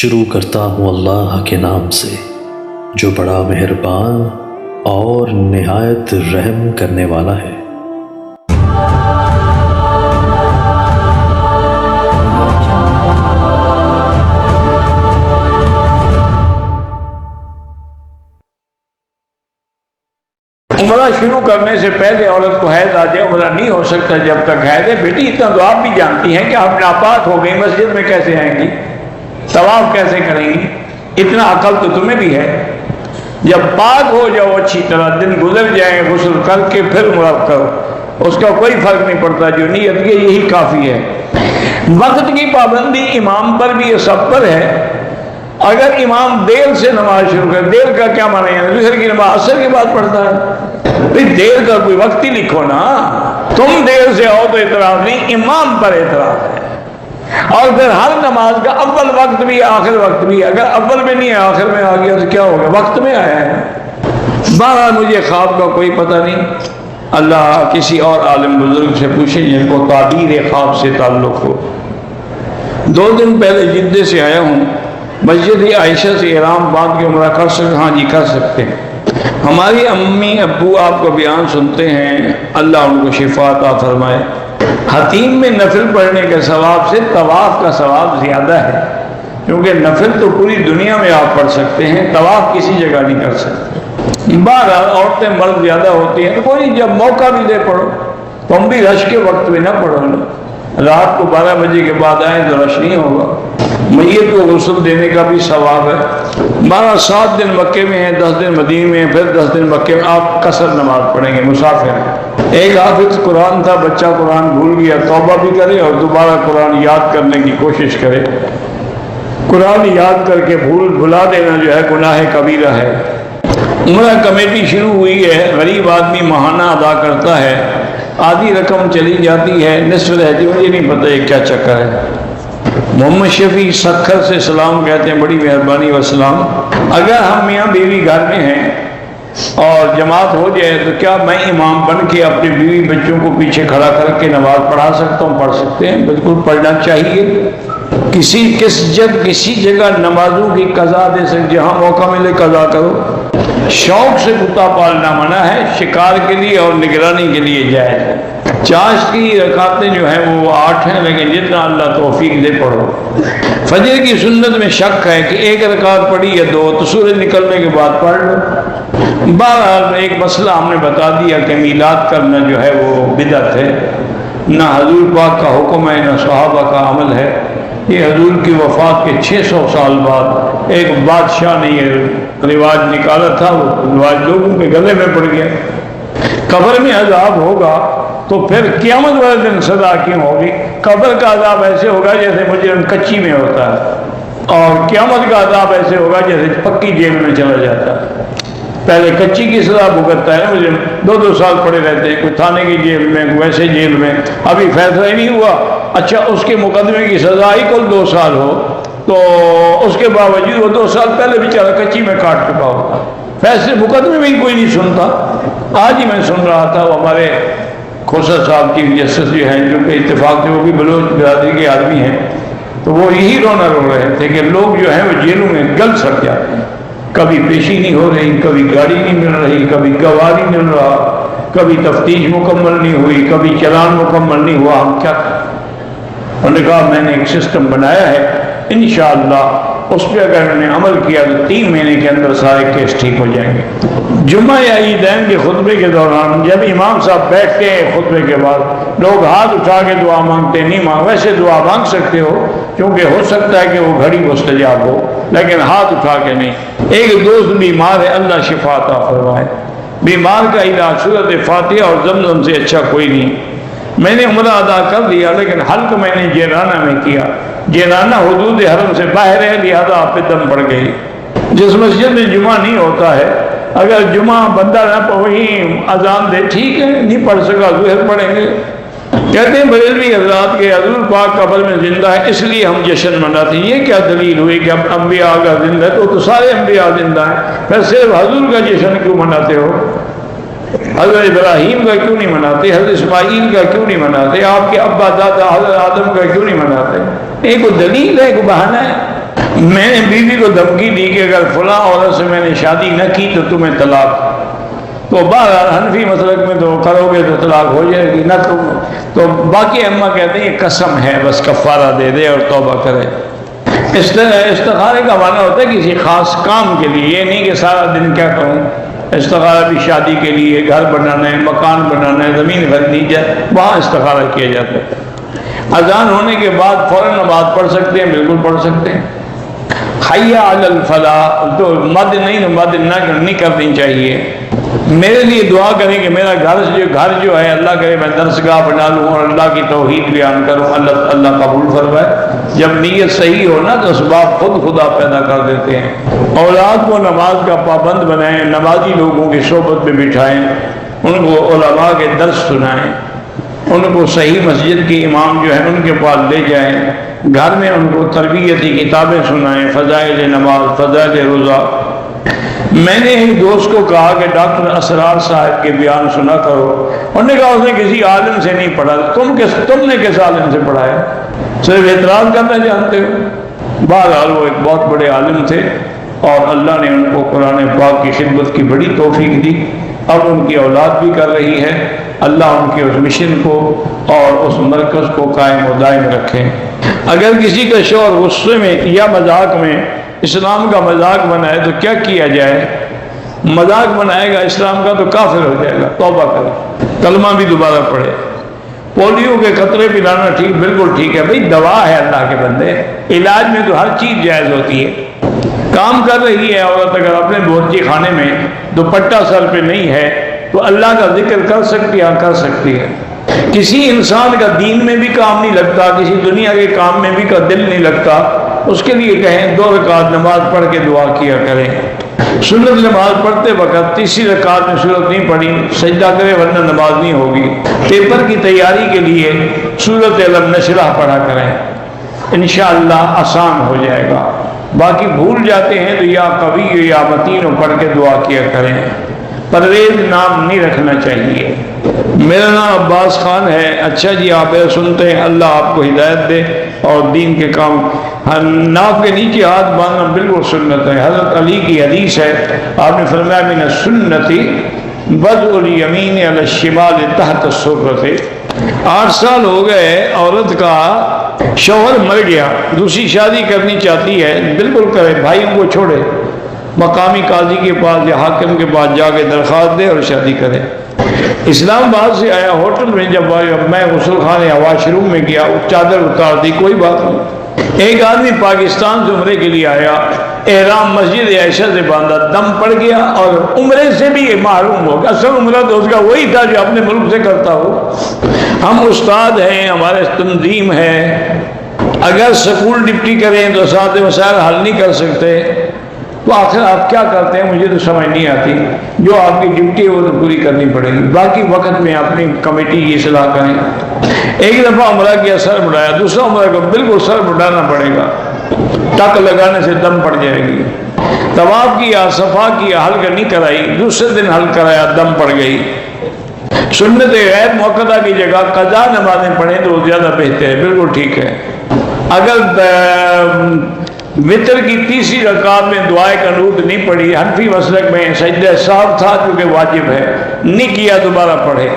شروع کرتا ہوں اللہ کے نام سے جو بڑا مہربان اور نہایت رحم کرنے والا ہے۔ عمرہ شروع کرنے سے پہلے عورت کو حیض آ جائے، عمرہ نہیں ہو سکتا جب تک حیض ہے۔ بیٹی اتنا تو آپ بھی جانتی ہیں کہ آپ ناپاک ہو گئی، مسجد میں کیسے آئیں گی، طواف کیسے کریں گی؟ اتنا عقل تو تمہیں بھی ہے۔ جب پاک ہو جاؤ اچھی طرح، دن گزر جائیں غسل کر کے پھر عمرہ کرو، اس کا کوئی فرق نہیں پڑتا، جو نیت کی یہی کافی ہے۔ وقت کی پابندی امام پر بھی ہے، سب پر ہے۔ اگر امام دیر سے نماز شروع کرے، دیر کا کیا معنی ہے؟ دوسرے کی نماز عصر کے بعد پڑھتا ہے، بھئی دیر کا کوئی وقت ہی لکھو نا۔ تم دیر سے آؤ تو اعتراض نہیں، امام پر اعتراض ہے۔ اور پھر ہر نماز کا اول وقت بھی آخر وقت بھی، اگر اول میں نہیں ہے آخر میں آ گیا تو کیا ہوگا؟ وقت میں آیا ہے۔ بہرحال مجھے خواب کا کوئی پتہ نہیں، اللہ کسی اور عالم بزرگ سے پوچھیں جن کو تعبیر خواب سے تعلق ہو۔ 2 دن پہلے جدے سے آیا ہوں، مسجد عائشہ سے احرام باندھ کے عمرہ کر سکتے؟ ہاں جی کر سکتے ہیں۔ ہماری امی ابو آپ کو بیان سنتے ہیں، اللہ ان کو شفا عطا فرمائے۔ حتیم میں نفل پڑھنے کے ثواب سے طواف کا ثواب زیادہ ہے، کیونکہ نفل تو پوری دنیا میں آپ پڑھ سکتے ہیں، طواف کسی جگہ نہیں کر سکتے۔ بہرحال عورتیں مرد زیادہ ہوتی ہیں تو کوئی جب موقع بھی دے پڑھو، تم بھی رش کے وقت میں نہ پڑھو نا، رات کو 12 بجے کے بعد آئیں تو رش نہیں ہوگا۔ میت کو غسل دینے کا بھی ثواب ہے۔ 7 دن مکے میں ہیں، 10 دن مدینے میں ہیں، پھر 10 دن مکے میں آپ قصر نماز پڑھیں گے، مسافر ہیں۔ ایک حافظ قرآن تھا، بچہ قرآن بھول گیا، توبہ بھی کرے اور دوبارہ قرآن یاد کرنے کی کوشش کرے۔ قرآن یاد کر کے بھلا دینا جو ہے گناہ کبیرہ ہے۔ عمرہ کمیٹی شروع ہوئی ہے، غریب آدمی ماہانہ ادا کرتا ہے، آدھی رقم چلی جاتی ہے، نصف رہتی، مجھے نہیں پتہ یہ کیا چکر ہے۔ محمد شفیع سکھر سے سلام کہتے ہیں، بڑی مہربانی وسلام۔ اگر ہم میاں بیوی گھر میں ہیں اور جماعت ہو جائے تو کیا میں امام بن کے اپنے بیوی بچوں کو پیچھے کھڑا کر کے نماز پڑھا سکتا ہوں؟ پڑھ سکتے ہیں، بالکل پڑھنا چاہیے۔ کسی جگہ نمازوں کی قضا دے سکتے، جہاں موقع ملے قضا کرو۔ شوق سے کتا پالنا منع ہے، شکار کے لیے اور نگرانی کے لیے جائز ہے۔ چاشت کی رکعتیں جو ہیں وہ 8 ہیں، لیکن جتنا اللہ توفیق دے پڑھو۔ فجر کی سنت میں شک ہے کہ 1 رکعت پڑھی یا 2، تو سورج نکلنے کے بعد پڑھ لو۔ بہرحال ایک مسئلہ ہم نے بتا دیا کہ میلاد کرنا جو ہے وہ بدعت ہے، نہ حضور پاک کا حکم ہے نہ صحابہ کا عمل ہے۔ یہ حضور کی وفات کے 600 سال بعد ایک بادشاہ نے یہ رواج نکالا تھا، وہ رواج لوگوں کے گلے میں پڑ گیا۔ قبر میں عذاب ہوگا تو پھر قیامت والے دن سزا کیوں ہوگی؟ قبر کا عذاب ایسے ہوگا جیسے مجرم کچی میں ہوتا ہے، اور قیامت کا عذاب ایسے ہوگا جیسے پکی جیل میں چلا جاتا ہے۔ پہلے کچی کی سزا بھگتتا ہے مجرم، 2 سال پڑے رہتے ہیں، کوئی تھانے کی جیل میں، کوئی ویسے جیل میں، ابھی فیصلہ ہی نہیں ہوا۔ اچھا اس کے مقدمے کی سزا ہی کل 2 سال ہو تو اس کے باوجود وہ 2 سال پہلے بیچارہ کچی میں کاٹ چکا ہوگا، فیصلے مقدمے میں ہی کوئی نہیں سنتا۔ آج ہی میں سن رہا تھا، وہ ہمارے کھوسا صاحب کی جسٹس جو ہیں، جو کہ اتفاق سے وہ بھی بلوچ برادری کے آدمی ہیں، تو وہ یہی رونا رو رہے تھے کہ لوگ جو ہیں وہ جیلوں میں گل سڑ جاتے ہیں، کبھی پیشی نہیں ہو رہی، کبھی گاڑی نہیں مل رہی، کبھی گواہ نہیں مل رہا، کبھی تفتیش مکمل نہیں ہوئی، کبھی چلان مکمل نہیں ہوا، ہم کیا کریں؟ انہوں نے کہا میں نے ایک سسٹم بنایا ہے، انشاءاللہ اس پہ اگر انہوں نے عمل کیا تو 3 مہینے کے اندر سارے کیس ٹھیک ہو جائیں گے۔ جمعہ یا عیدین کے خطبے کے دوران جب امام صاحب بیٹھتے ہیں خطبے کے بعد، لوگ ہاتھ اٹھا کے دعا مانگتے نہیں، ویسے دعا مانگ سکتے ہو کیونکہ ہو سکتا ہے کہ وہ گھڑی مستجاب ہو، لیکن ہاتھ اٹھا کے نہیں۔ ایک دوست بیمار ہے، اللہ شفا عطا فرمائے۔ بیمار کا علاج سورۃ فاتحہ اور زمزم سے اچھا کوئی نہیں۔ میں نے عمرہ ادا کر لیا، لیکن حلق میں نے جیرانہ میں کیا، جیرانہ حدود حرم سے باہر ہے، لہذا آپ پہ دم پڑ گئی۔ جس مسجد میں جمعہ نہیں ہوتا ہے، اگر جمعہ بندہ نہ وہیں اذان دے ٹھیک ہے، نہیں پڑھ سکا ظہر پڑھیں گے۔ کہتے ہیں بریلوی حضرات کے حضور پاک قبر میں زندہ ہے اس لیے ہم جشن مناتے ہیں۔ یہ کیا دلیل ہوئی کہ اب انبیاء کا زندہ ہے تو سارے انبیاء زندہ ہیں، پھر صرف حضور کا جشن کیوں مناتے ہو؟ حضرت ابراہیم کا کیوں نہیں مناتے؟ حضرت اسماعیل کا کیوں نہیں مناتے؟ آپ کے ابا دادا حضرت آدم کا کیوں نہیں مناتے؟ ایک دلیل ہے، ایک بہانہ ہے۔ میں نے بیوی کو دھمکی دی کہ اگر فلاں عورت سے میں نے شادی نہ کی تو تمہیں طلاق، تو بہرحال حنفی مسلک میں تو کرو گے تو طلاق ہو جائے گی، نہ تو باقی اماں کہتے ہیں یہ قسم ہے، بس کفارہ دے دے اور توبہ کرے۔ استخارے کا معنی ہوتا ہے کسی خاص کام کے لیے، یہ نہیں کہ سارا دن کیا کروں۔ استخارہ بھی شادی کے لیے، گھر بنانا ہے، مکان بنانا ہے، زمین خریدنی جائے، وہاں استخارہ کیا جاتا ہے۔ اذان ہونے کے بعد فوراً نماز پڑھ سکتے ہیں، بالکل پڑھ سکتے ہیں۔ حی علی الفلاح تو مد نہیں کرنی چاہیے۔ میرے لیے دعا کریں کہ میرا گھر جو ہے اللہ کرے میں درسگاہ بنا لوں اور اللہ کی توحید بیان کروں، اللہ قبول فرمائے۔ جب نیت صحیح ہو نا تو اسباب خود خدا پیدا کر دیتے ہیں۔ اولاد کو نماز کا پابند بنائیں، نمازی لوگوں کی صحبت میں بٹھائیں، ان کو علماء کے درس سنائیں، ان کو صحیح مسجد کے امام جو ہیں ان کے پاس لے جائیں، گھر میں ان کو تربیتی کتابیں سنائیں، فضائل نماز، فضائل روزہ۔ میں نے ایک دوست کو کہا کہ ڈاکٹر اسرار صاحب کے بیان سنا کرو، انہوں نے کہا اس نے کسی عالم سے نہیں پڑھا۔ تم نے کس عالم سے پڑھا ہے؟ صرف اعتراض کرنا جانتے ہو۔ بہرحال وہ ایک بہت بڑے عالم تھے اور اللہ نے ان کو قرآن پاک کی خدمت کی بڑی توفیق دی، اب ان کی اولاد بھی کر رہی ہے۔ اللہ ان کے اس مشن کو اور اس مرکز کو قائم و دائم رکھے۔ اگر کسی کا شوہر غصے میں یا مذاق میں اسلام کا مذاق بنائے تو کیا کیا جائے؟ مذاق بنائے گا اسلام کا تو کافر ہو جائے گا، توبہ کرے، کلمہ بھی دوبارہ پڑھے۔ پولیو کے قطرے پلانا ٹھیک، بالکل ٹھیک ہے بھائی، دوا ہے اللہ کے بندے، علاج میں تو ہر چیز جائز ہوتی ہے۔ کام کر رہی ہے عورت اگر اپنے باورچی خانے میں دوپٹہ سر پہ نہیں ہے تو اللہ کا ذکر کر سکتی ہے، کر سکتی ہے۔ کسی انسان کا دین میں بھی کام نہیں لگتا، کسی دنیا کے کام میں بھی کا دل نہیں لگتا، اس کے لیے کہیں 2 رکعت نماز پڑھ کے دعا کیا کریں۔ سنت نماز پڑھتے وقت تیسری رکعت میں سورت نہیں پڑھی، سجدہ کرے ورنہ نماز نہیں ہوگی۔ پیپر کی تیاری کے لیے سورت علم نشرہ پڑھا کریں، انشاءاللہ آسان ہو جائے گا۔ باقی بھول جاتے ہیں تو یا قوی یا متین پڑھ کے دعا کیا کریں۔ پرویز نام نہیں رکھنا چاہیے۔ میرا نام عباس خان ہے۔ اچھا جی، آپ سنتے ہیں، اللہ آپ کو ہدایت دے اور دین کے کام۔ ناف کے نیچے ہاتھ باندھنا بالکل سنت ہے، حضرت علی کی حدیث ہے، آپ نے فرمایا من السنتی وضع الیمین علی الشمال تحت السرۃ۔ 8 سال ہو گئے عورت کا شوہر مر گیا، دوسری شادی کرنی چاہتی ہے، بالکل کرے، بھائیوں کو چھوڑے، مقامی قاضی کے پاس یا حاکم کے پاس جا کے درخواست دے اور شادی کرے۔ اسلام آباد سے آیا، ہوٹل میں جب میں غسل خانے واش روم میں گیا، چادر اتار دی، کوئی بات نہیں۔ ایک آدمی پاکستان سے عمرے کے لیے آیا، احرام مسجد عائشہ سے باندھا، دم پڑ گیا اور عمرے سے بھی محروم ہو گیا۔ اصل عمرہ تو اس کا وہی تھا جو اپنے ملک سے کرتا ہو۔ ہم استاد ہیں، ہمارے تنظیم ہے، اگر سکول ڈپٹی کریں تو اساتذہ مسائل حل نہیں کر سکتے تو آخر آپ کیا کرتے ہیں؟ مجھے تو سمجھ نہیں آتی۔ جو آپ کی ڈیوٹی ہے وہ تو پوری کرنی پڑے گی، باقی وقت میں اپنی کمیٹی کی اصلاح کریں۔ ایک دفعہ عمرہ کیا، سر بڑھایا، دوسرا عمرہ کو بالکل سر بڑھانا پڑے گا، ٹک لگانے سے دم پڑ جائے گی۔ طواف کیا، صفا کیا، حلق نہیں کرائی، دوسرے دن حلق کرایا، دم پڑ گئی۔ سنت غیر موقعہ کی جگہ قضا نمازیں پڑھیں تو زیادہ بہتر ہے، بالکل ٹھیک ہے۔ اگر وتر کی تیسری رکعت میں دعائے قنوت نہیں پڑھی، حنفی مسلک میں سجدہ سہو تھا چونکہ واجب ہے، نہیں کیا دوبارہ پڑھے۔